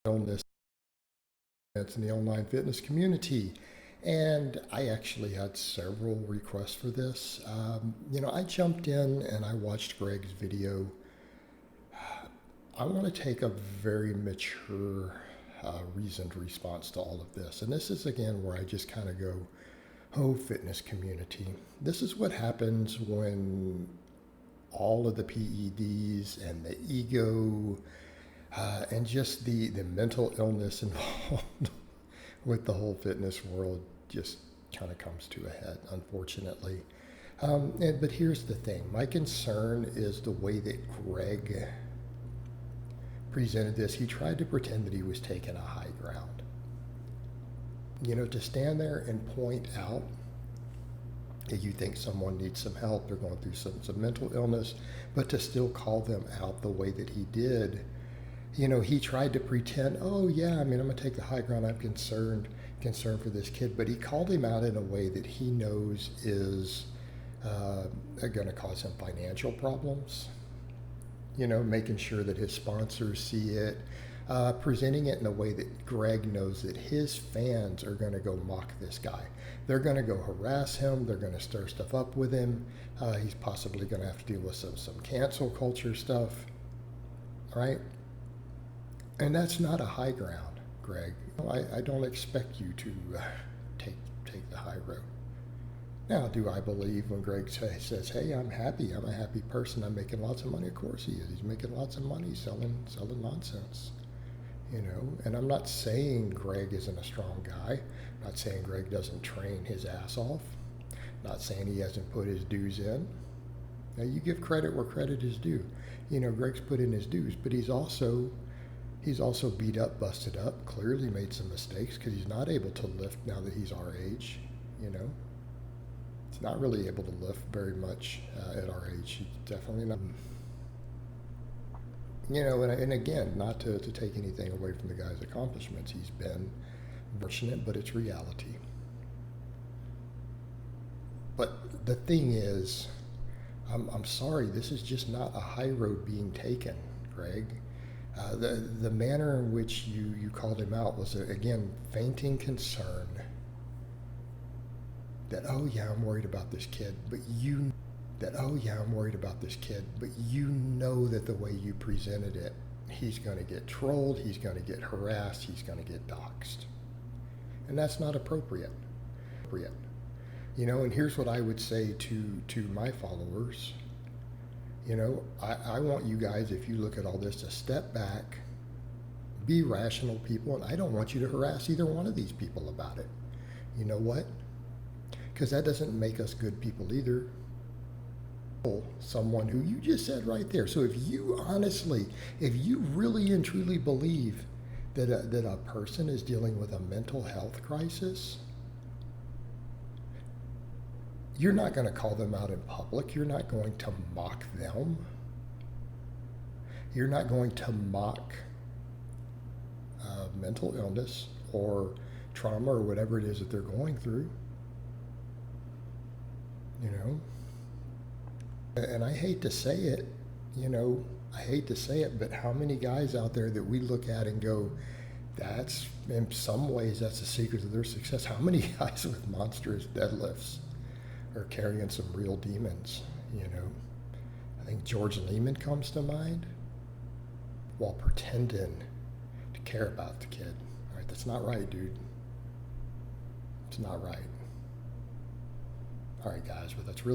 illness in the online fitness community. And I actually had several requests for this. I jumped in and I watched Greg's video. I want to take a very mature, reasoned response to all of this. And this is, again, where I just kind of go, oh, fitness community. This is what happens when all of the PEDs and the ego and just the mental illness involved with the whole fitness world just kind of comes to a head, unfortunately. But here's the thing. My concern is the way that Greg presented this. He tried to pretend that he was taking a high ground. To stand there and point out that you think someone needs some help, they're going through some mental illness, but to still call them out the way that he did. He tried to pretend, oh yeah, I'm going to take the high ground. I'm concerned for this kid, but he called him out in a way that he knows is going to cause him financial problems. Making sure that his sponsors see it, presenting it in a way that Greg knows that his fans are going to go mock this guy. They're going to go harass him. They're going to stir stuff up with him. He's possibly going to have to deal with some cancel culture stuff, right? And that's not a high ground, Greg. I don't expect you to take the high road. Now, do I believe when Greg says, hey, I'm a happy person, I'm making lots of money? Of course he is. He's making lots of money selling nonsense. And I'm not saying Greg isn't a strong guy. I'm not saying Greg doesn't train his ass off. I'm not saying he hasn't put his dues in. Now, you give credit where credit is due. Greg's put in his dues, but he's also beat up, busted up, clearly made some mistakes because he's not able to lift now that he's our age, He's not really able to lift very much at our age. He's definitely not. And again, not to take anything away from the guy's accomplishments. He's been fortunate, but it's reality. But the thing is, I'm sorry, this is just not a high road being taken, Greg. The manner in which you called him out was, again, fainting concern that, oh yeah, I'm worried about this kid, but you know that the way you presented it, he's going to get trolled, he's going to get harassed, he's going to get doxxed. And that's not appropriate. And here's what I would say to my followers. I want you guys, if you look at all this, to step back, be rational people, and I don't want you to harass either one of these people about it. You know what? Because that doesn't make us good people either. Someone who you just said right there. So if you really and truly believe that a person is dealing with a mental health crisis, you're not going to call them out in public. You're not going to mock them. You're not going to mock mental illness or trauma or whatever it is that they're going through. And I hate to say it, but how many guys out there that we look at and go, that's, in some ways, that's the secret of their success. How many guys with monstrous deadlifts are carrying some real demons, I think George Lehman comes to mind, while pretending to care about the kid. All right, that's not right, dude. It's not right. All right, guys, but that's really